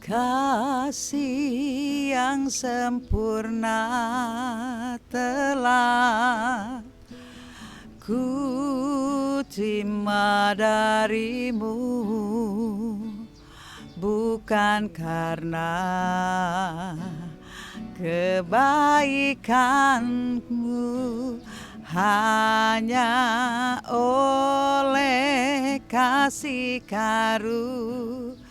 Kasih yang sempurna telah ku terima darimu, bukan karena kebaikanmu, hanya oleh kasih karuniamu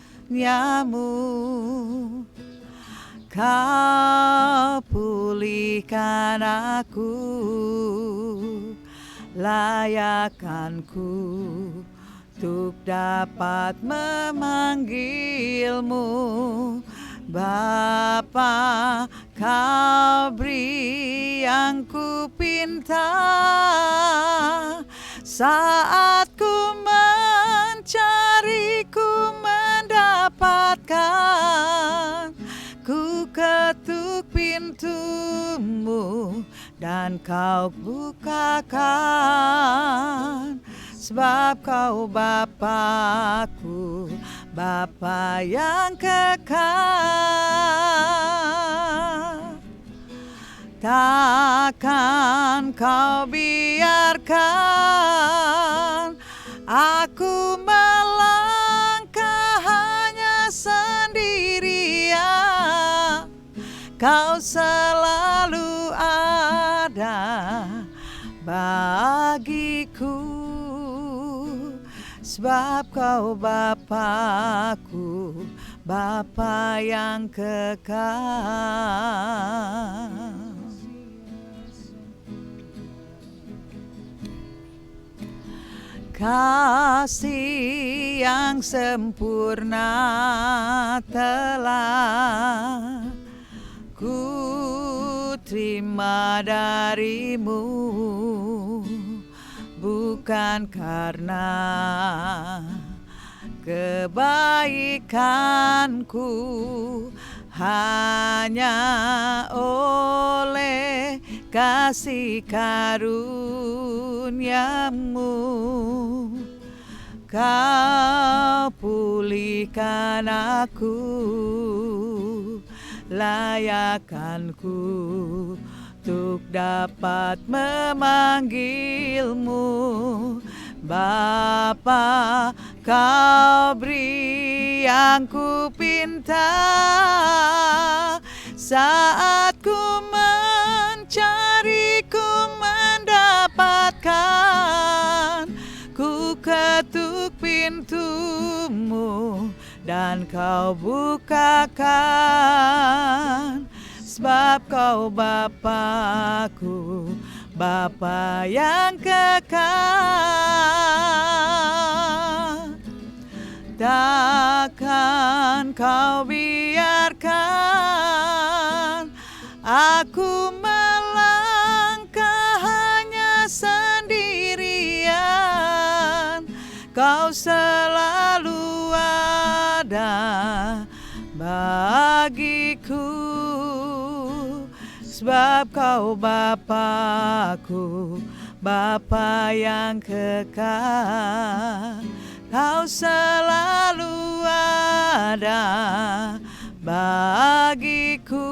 kau pulihkan aku, layakkanku untuk dapat memanggilmu Bapa. Kau beri yang ku pinta saat ku mencari, ku mendapatkan. Ku ketuk pintumu dan kau bukakan, sebab kau Bapakku, Bapa yang kekal. Takkan kau biarkan aku melangkah hanya sendirian. Kau selalu ada bagiku, sebab kau Bapakku, Bapa yang kekal. Kasih yang sempurna telah ku terima darimu, bukan karena kebaikanku, hanya oleh kasih karuniamu kau pulihkan aku, layakkanku untuk dapat memanggilmu Bapa. Kau beri yang ku pinta saat ku mencari, ku mendapatkan. Ku ketuk pintumu dan kau bukakan, sebab kau Bapakku, Bapa yang kekal. Takkan kau biarkan aku melangkah hanya sendirian. Kau selalu ada bagiku, sebab kau Bapakku, Bapa yang kekal. Kau selalu ada bagiku,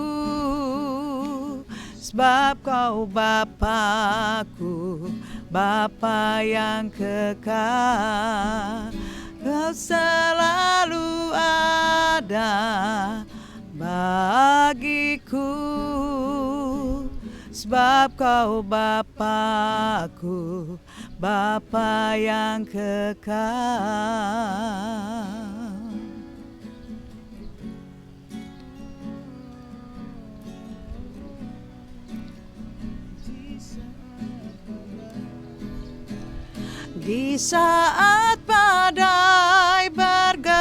sebab kau Bapakku, Bapa yang kekal. Kau selalu ada bagiku, sebab kau Bapakku, Bapa yang kekal. Di saat badai bergelora,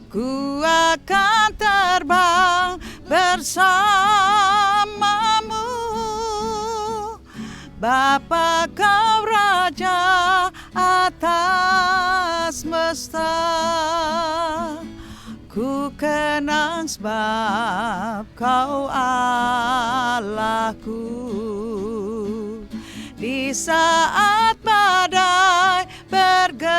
ku akan terbang bersamamu. Bapa, kau Raja atas semesta. Ku kenang sebab kau Allahku. Di saat badai bergelora,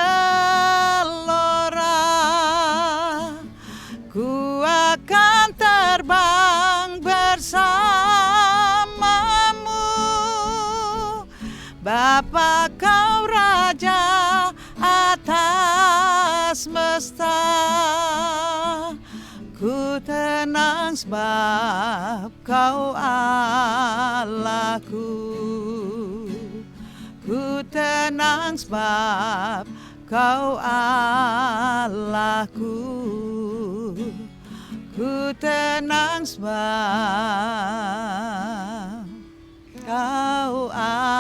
Bapa kau raja atas semesta. Ku tenang sebab kau Allahku. Ku tenang sebab kau Allahku. Ku tenang sebab kau Allahku.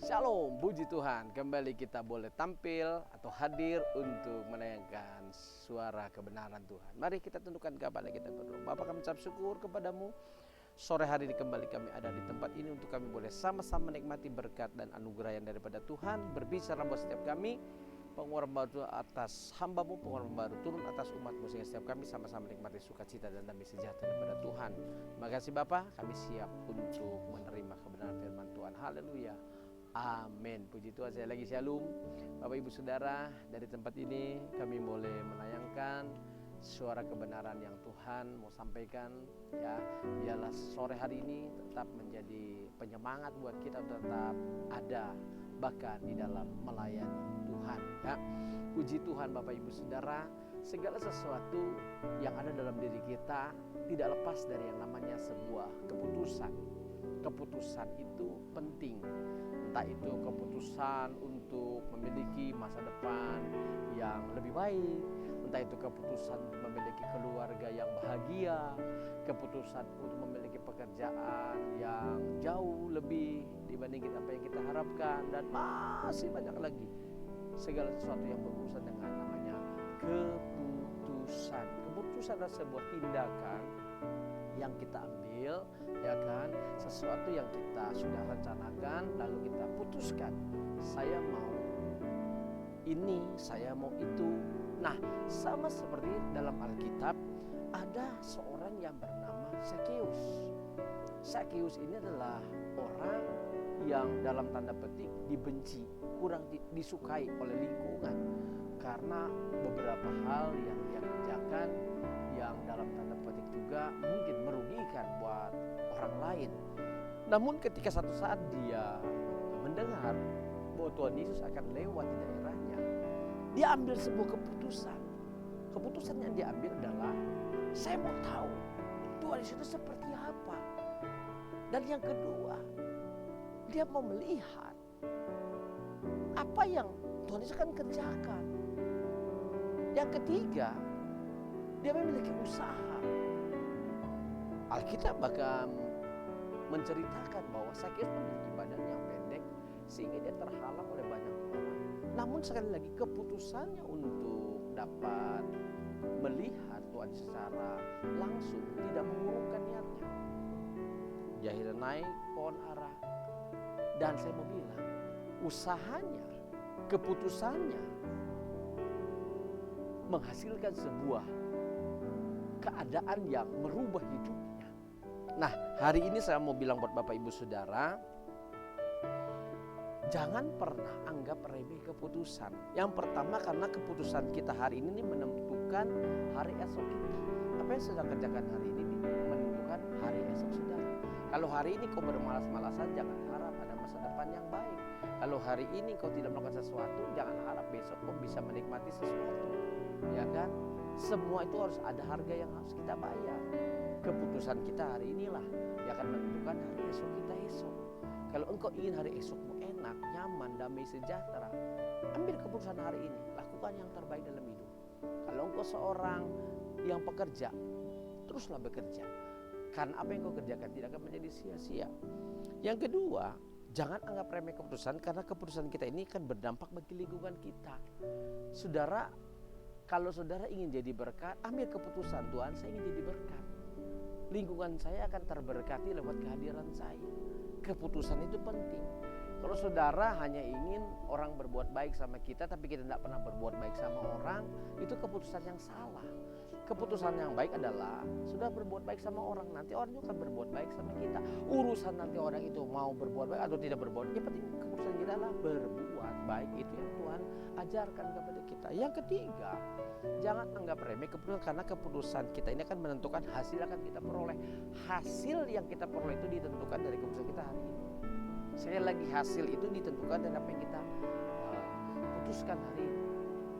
Shalom, puji Tuhan. Kembali kita boleh tampil atau hadir untuk menayangkan suara kebenaran Tuhan. Mari kita tundukkan kepala kita berdoa. Bapa, kami ucap syukur kepadamu. Sore hari ini kembali kami ada di tempat ini untuk kami boleh sama-sama menikmati berkat dan anugerah yang daripada Tuhan. Berbicara buat setiap kami. Pengurangan baru atas hamba-Mu, pengurangan baru turun atas umat-Mu, sehingga setiap kami sama-sama menikmati sukacita dan damai sejahtera daripada Tuhan. Terima kasih Bapa, kami siap untuk menerima kebenaran firman Tuhan. Haleluya. Amin. Puji Tuhan. Saya lagi shalom. Bapak Ibu Saudara, dari tempat ini kami boleh menayangkan suara kebenaran yang Tuhan mau sampaikan, ya. Biarlah sore hari ini tetap menjadi penyemangat buat kita tetap ada bahkan di dalam melayani Tuhan, ya. Puji Tuhan Bapak Ibu Saudara, segala sesuatu yang ada dalam diri kita tidak lepas dari yang namanya sebuah keputusan. Keputusan itu penting. Entah itu keputusan untuk memiliki masa depan yang lebih baik, entah itu keputusan untuk memiliki keluarga yang bahagia, keputusan untuk memiliki pekerjaan yang jauh lebih dibandingkan apa yang kita harapkan, dan masih banyak lagi. Segala sesuatu yang berurusan dengan namanya keputusan. Keputusan adalah sebuah tindakan yang kita ambil, ya kan, sesuatu yang kita sudah rencanakan lalu kita putuskan, saya mau ini, saya mau itu. Nah, sama seperti dalam Alkitab ada seorang yang bernama Zakheus. Zakheus ini adalah orang yang dalam tanda petik dibenci, kurang disukai oleh lingkungan karena beberapa hal yang dia kerjakan yang dalam tanda petik juga mungkin merugikan buat orang lain. Namun ketika satu saat dia mendengar bahwa Tuhan Yesus akan lewat di daerahnya, dia ambil sebuah keputusan. Keputusan yang dia ambil adalah, saya mau tahu Tuhan Yesus itu seperti apa. Dan yang kedua, dia mau melihat apa yang Tuhan Yesus akan kerjakan. Yang ketiga, dia memiliki usaha. Alkitab bahkan menceritakan bahwa Zakheus memiliki badan yang pendek sehingga dia terhalang oleh banyak orang. Namun sekali lagi keputusannya untuk dapat melihat Tuhan secara langsung tidak mengurungkan niatnya. Dia akhirnya naik pohon ara. Dan saya mau bilang, usahanya, keputusannya menghasilkan sebuah keadaan yang merubah hidupnya. Nah, hari ini saya mau bilang buat Bapak Ibu Saudara, jangan pernah anggap remeh keputusan. Yang pertama, karena keputusan kita hari ini menentukan hari esok kita. Apa yang sedang kerjakan hari ini menentukan hari esok saudara. Kalau hari ini kau bermalas-malasan, jangan harap ada masa depan yang baik. Kalau hari ini kau tidak melakukan sesuatu, jangan harap besok kau bisa menikmati sesuatu. Ya kan? Semua itu harus ada harga yang harus kita bayar. Keputusan kita hari inilah yang akan menentukan hari esok kita esok. Kalau engkau ingin hari esokmu enak, nyaman, damai, sejahtera, ambil keputusan hari ini, lakukan yang terbaik dalam hidup. Kalau engkau seorang yang pekerja, teruslah bekerja. Karena apa yang kau kerjakan tidak akan menjadi sia-sia. Yang kedua, jangan anggap remeh keputusan, karena keputusan kita ini kan berdampak bagi lingkungan kita. Saudara, kalau saudara ingin jadi berkat, ambil keputusan, Tuhan saya ingin jadi berkat. Lingkungan saya akan terberkati lewat kehadiran saya. Keputusan itu penting. Kalau saudara hanya ingin orang berbuat baik sama kita, tapi kita tidak pernah berbuat baik sama orang, itu keputusan yang salah. keputusan yang baik adalah sudah berbuat baik sama orang, nanti orang juga akan berbuat baik sama kita. Urusan nanti orang itu mau berbuat baik atau tidak berbuat, yang penting keputusan kita adalah berbuat baik. Itu yang Tuhan ajarkan kepada kita. Yang ketiga, jangan anggap remeh keputusan, karena keputusan kita ini akan menentukan hasil akan kita peroleh. Hasil yang kita peroleh itu ditentukan dari keputusan kita hari ini. Sekali lagi, hasil itu ditentukan dari apa yang kita putuskan hari ini.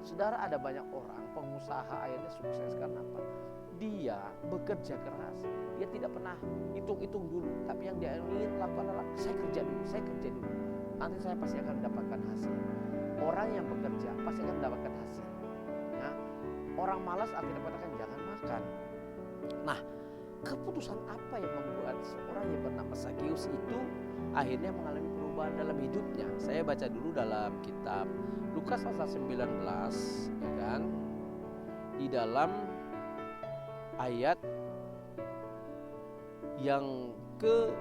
Saudara, ada banyak orang pengusaha akhirnya sukses karena apa? Dia bekerja keras. Dia tidak pernah hitung-hitung dulu, tapi yang dia ingin lakukan adalah saya kerja dulu. Nanti saya pasti akan mendapatkan hasil. Orang yang bekerja pasti akan mendapatkan hasil. Ya. Orang malas Alkitab katakan jangan makan. Nah, keputusan apa yang membuat seorang yang bernama Zakius itu akhirnya mengalami perubahan dalam hidupnya? Saya baca dulu dalam kitab Lukas pasal 19, ya kan? Di dalam ayat yang ke-8.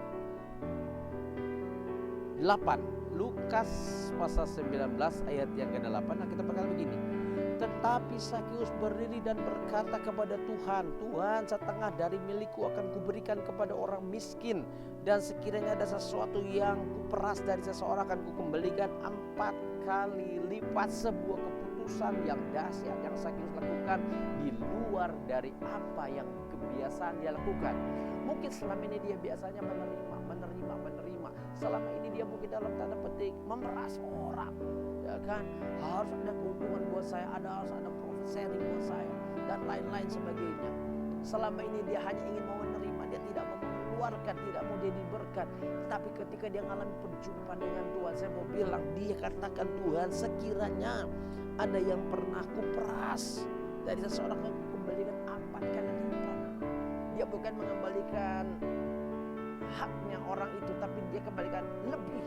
Lukas pasal 19 ayat yang ke-8. Nah, kita berkata begini. Tetapi Zakius berdiri dan berkata kepada Tuhan, Tuhan, setengah dari milikku akan kuberikan kepada orang miskin, dan sekiranya ada sesuatu yang kuperas dari seseorang akan kukembalikan 4 kali lipat. Sebuah keputusan yang dahsyat yang Zakius lakukan di luar dari apa yang kebiasaan dia lakukan. Mungkin selama ini dia biasanya menerima. Selama ini dia mungkin dalam tanda petik memeras orang, ya kan? Harus ada keuntungan buat saya, harus ada profit sharing buat saya, dan lain-lain sebagainya. Selama ini dia hanya ingin mau menerima, dia tidak mau mengeluarkan, tidak mau jadi berkat. Tapi ketika dia mengalami perjumpaan dengan Tuhan, saya mau bilang, dia katakan, Tuhan, sekiranya ada yang pernah kuperas dari seseorang, aku kembalikan 4 kali lipat. Dia bukan mengembalikan haknya orang itu, tapi dia kembalikan lebih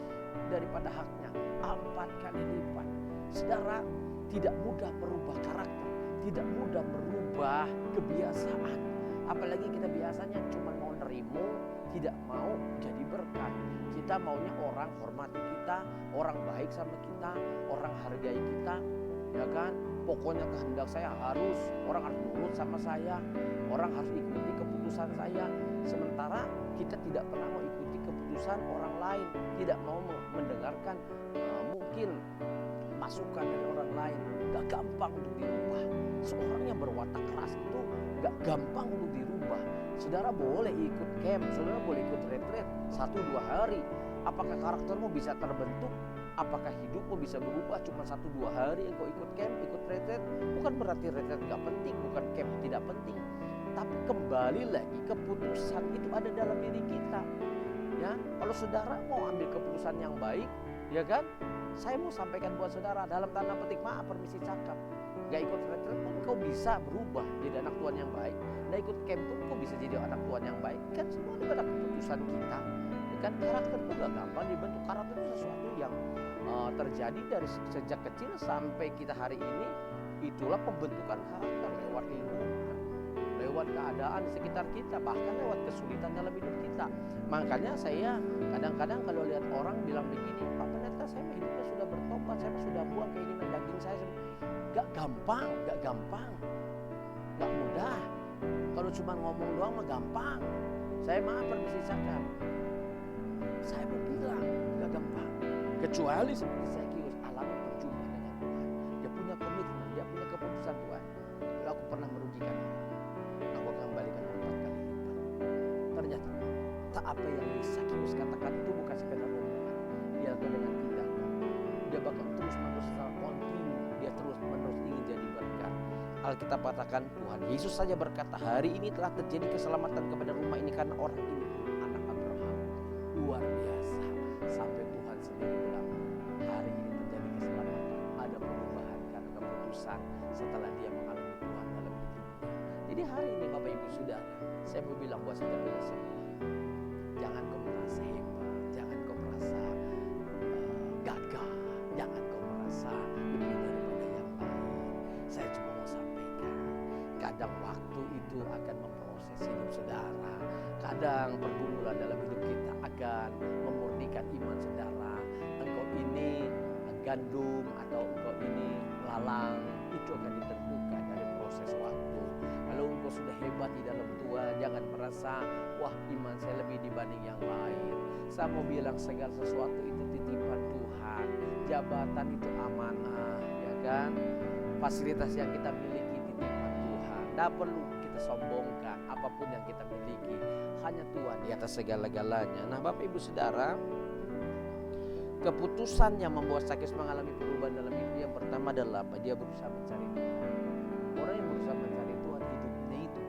daripada haknya, 4 kali lipat. Saudara, tidak mudah merubah karakter, tidak mudah merubah kebiasaan. Apalagi kita biasanya cuma mau nerimo, tidak mau jadi berkat. Kita maunya orang hormati kita, orang baik sama kita, orang hargai kita, ya kan? Pokoknya kehendak saya harus, orang harus nurut sama saya, orang harus ikuti keputusan saya. Sementara kita tidak pernah mau ikuti keputusan orang lain, tidak mau mendengarkan mungkin masukan dari orang lain. Gak gampang untuk dirubah. Seorang yang berwatak keras itu gak gampang untuk dirubah. Saudara boleh ikut camp, saudara boleh ikut retreat 1-2 hari. Apakah karaktermu bisa terbentuk? Apakah hidupmu bisa berubah cuma 1-2 hari engkau ikut camp, ikut retreat? Bukan berarti retreat gak penting, bukan camp tidak penting. Tapi kembali lagi, keputusan itu ada dalam diri kita. Ya, kalau saudara mau ambil keputusan yang baik, ya kan? Saya mau sampaikan buat saudara dalam tanda petik, maaf permisi cakap. Gak ikut retreat pun kau bisa berubah jadi anak Tuhan yang baik. Gak ikut camp pun kau bisa jadi anak Tuhan yang baik. Kan semua itu ada keputusan kita. Ya kan, karakter itu gak gampang dibentuk. Karakter itu sesuatu yang terjadi dari sejak kecil sampai kita hari ini. Itulah pembentukan karakter lewat lingkungan, lewat keadaan di sekitar kita, bahkan lewat kesulitan dalam hidup kita. Makanya saya kadang-kadang kalau lihat orang bilang begini, Pak Pendeta, saya hidupnya sudah bertobat, saya sudah buang keinginan daging saya. Gak gampang, gak mudah. Kalau cuma ngomong doang mah gampang. Saya maaf permisi cakap, saya mau bilang gak gampang. Kecuali seperti Zakius alami perjumpaan dengan Tuhan. Dia punya komitmen, dia punya keputusan, Tuhan, kalau aku pernah merugikan orang, aku akan kembalikan 4 kali lipat. Ternyata tak apa yang Zakius katakan itu bukan sekedar omongan. Dia lakukan dengan tindakan. Dia bahkan terus menerus secara kontinu, dia terus menerus ingin jadi berkat. Alkitab katakan Tuhan Yesus saja berkata, hari ini telah terjadi keselamatan kepada rumah ini karena orang ini anak Abraham. Luar biasa. Sampai Tuhan sendiri bilang, hari ini terjadi keselamatan, ada perubahan karena keputusan setelah dia mengalami Tuhan dalam hidupnya. Jadi hari ini Bapak Ibu Saudara, saya mau bilang buat setiap kita semua, jangan kau merasa hebat, jangan kau merasa gagah, jangan kau merasa lebih daripada yang lain. Saya cuma mau sampaikan, kadang waktu itu akan memproses hidup saudara. Kadang pergumulan dalam hidup kita akan memurnikan iman saudara. Engkau ini gandum atau engkau ini lalang, itu akan ditentukan dari proses waktu. Kalau engkau sudah hebat di dalam Tuhan, jangan merasa wah iman saya lebih dibanding yang lain. Saya mau bilang segala sesuatu itu titipan Tuhan. Jabatan itu amanah, ya kan? Fasilitas yang kita miliki titipan Tuhan. Tidak perlu kita sombongkan apapun yang kita miliki. Hanya Tuhan di atas segala-galanya. Nah, Bapak Ibu Saudara, keputusan yang membuat Sakeus mengalami perubahan dalam hidup yang pertama adalah apa? Dia berusaha mencari Tuhan. Orang yang berusaha mencari Tuhan, hidupnya itu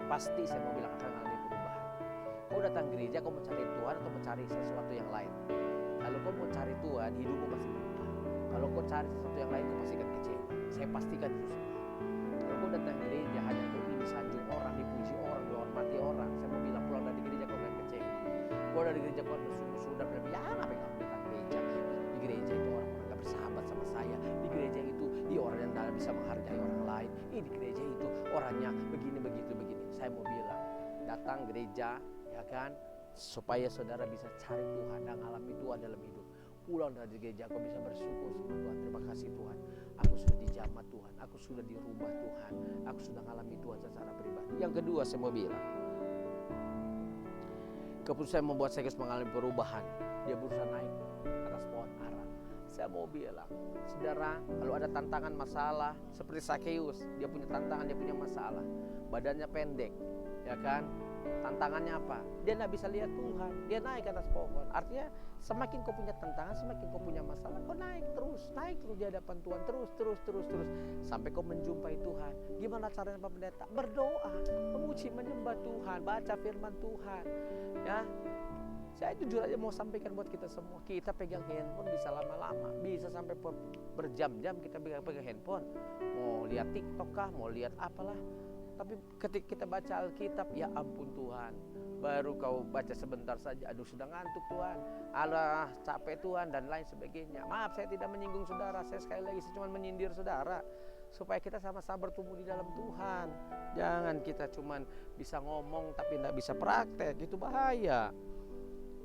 pasti saya mau bilang akan mengalami perubahan. Kau datang gereja, kau mencari Tuhan atau mencari sesuatu yang lain? Kalau kau mau cari Tuhan, hidupmu pasti berubah. Kalau kau cari sesuatu yang lain, kau pasti akan kecewa. Saya pastikan itu semua. Kalau kau datang gereja hanya kau ingin disanjung orang, dipuji orang, dihormati orang, saya mau bilang pulang dari gereja kau akan kecewa. Kau dari gereja kau bersungguh-sungguh dan bilang, ya ngapain kamu datang gereja? Di gereja itu orang-orang gak bersahabat sama saya. Di gereja itu orang yang tidak bisa menghargai orang lain. Di gereja itu orangnya begini, begitu, begini. Saya mau bilang, datang gereja, ya kan, supaya saudara bisa cari Tuhan dan alami Tuhan dalam hidup. Pulang dari gereja kau bisa bersyukur sama Tuhan. Terima kasih Tuhan, aku sudah dijamah Tuhan, aku sudah dirubah Tuhan, aku sudah mengalami Tuhan secara pribadi. Yang kedua saya mau bilang, keputusan yang membuat Sakeus mengalami perubahan. Dia berusaha naik atas pohon ara. Saya mau bilang, saudara, kalau ada tantangan masalah seperti Sakeus, dia punya tantangan, dia punya masalah, badannya pendek, ya kan? Tantangannya apa? Dia tidak bisa lihat Tuhan. Dia naik ke atas pohon. Artinya semakin kau punya tantangan, semakin kau punya masalah, kau naik terus di hadapan Tuhan, terus sampai kau menjumpai Tuhan. Gimana caranya Pak Pendeta? Berdoa, memuji, menyembah Tuhan, baca firman Tuhan. Ya, saya jujur aja mau sampaikan buat kita semua. Kita pegang handphone bisa lama-lama, bisa sampai berjam-jam kita pegang handphone. Mau lihat TikTok kah, mau lihat apalah. Tapi ketika kita baca Alkitab, ya ampun Tuhan, baru kau baca sebentar saja, aduh sudah ngantuk Tuhan, alah capek Tuhan dan lain sebagainya. Maaf saya tidak menyinggung saudara, saya sekali lagi saya cuma menyindir saudara supaya kita sama-sama bertumbuh di dalam Tuhan. Jangan kita cuma bisa ngomong tapi tidak bisa praktek, itu bahaya.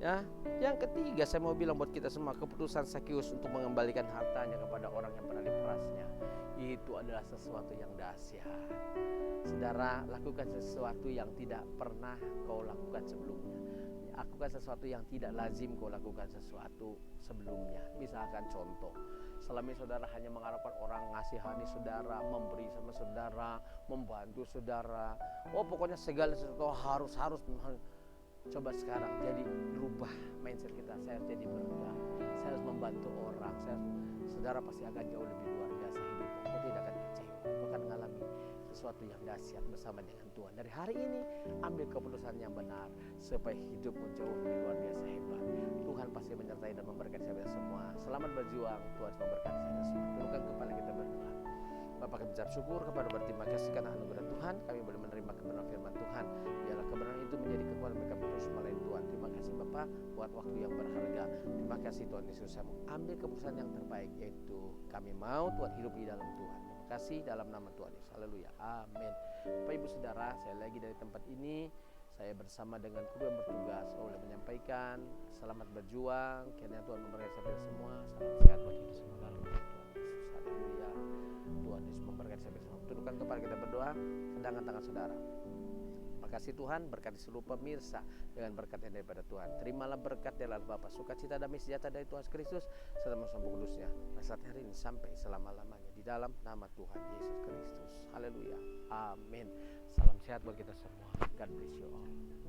Ya, yang ketiga saya mau bilang buat kita semua, keputusan Sakeus untuk mengembalikan hartanya kepada orang yang pernah diperasnya itu adalah sesuatu yang dahsyat. Saudara, lakukan sesuatu yang tidak pernah kau lakukan sebelumnya. Lakukan sesuatu yang tidak lazim kau lakukan sesuatu sebelumnya. Misalkan contoh, selama ini saudara hanya mengharapkan orang ngasihani saudara, memberi sama saudara, membantu saudara. Oh pokoknya segala sesuatu harus. Coba sekarang jadi rubah mindset kita. Saya harus jadi berubah. Saya harus membantu orang. Saudara pasti akan jauh lebih luar biasa hidup. Kau tidak akan kecewa. Kau akan mengalami sesuatu yang dahsyat bersama dengan Tuhan. Dari hari ini ambil keputusan yang benar supaya hidupmu jauh lebih luar biasa hebat. Tuhan pasti menyertai dan memberkati kita semua. Selamat berjuang. Tuhan memberkati kita semua. Tundukkan kepala kita berdoa. Bapak kami ucap syukur kepada berterima kasih karena anugerah Tuhan kami boleh menerima kebenaran firman Tuhan. Biarlah kebenaran itu menjadi kekuatan bagi kami terus melayani Tuhan. Terima kasih Bapak buat waktu yang berharga. Terima kasih Tuhan Yesus, saya ambil keputusan yang terbaik, yaitu kami mau Tuhan hidup di dalam Tuhan. Terima kasih dalam nama Tuhan Yesus. Haleluya. Amin. Bapak Ibu Saudara, saya lagi dari tempat ini. Saya bersama dengan kru yang bertugas oleh menyampaikan selamat berjuang. Kiranya Tuhan memberkati kita semua. Salam sehat buat kita semua dalam nama Tuhan Yesus. Haleluya. Tuhan Yesus memberkati kita semua. Tundukkan kepala kita berdoa, sedangkan tangan saudara. Terima kasih Tuhan, berkati seluruh pemirsa dengan berkat yang daripada Tuhan. Terimalah berkat dari Allah Bapa, sukacita damai sejahtera dari Tuhan Kristus serta bersama kudusnya. Saat hari ini sampai selama-lamanya di dalam nama Tuhan Yesus Kristus. Haleluya. Amin. Salam sehat buat kita semua. God bless you all.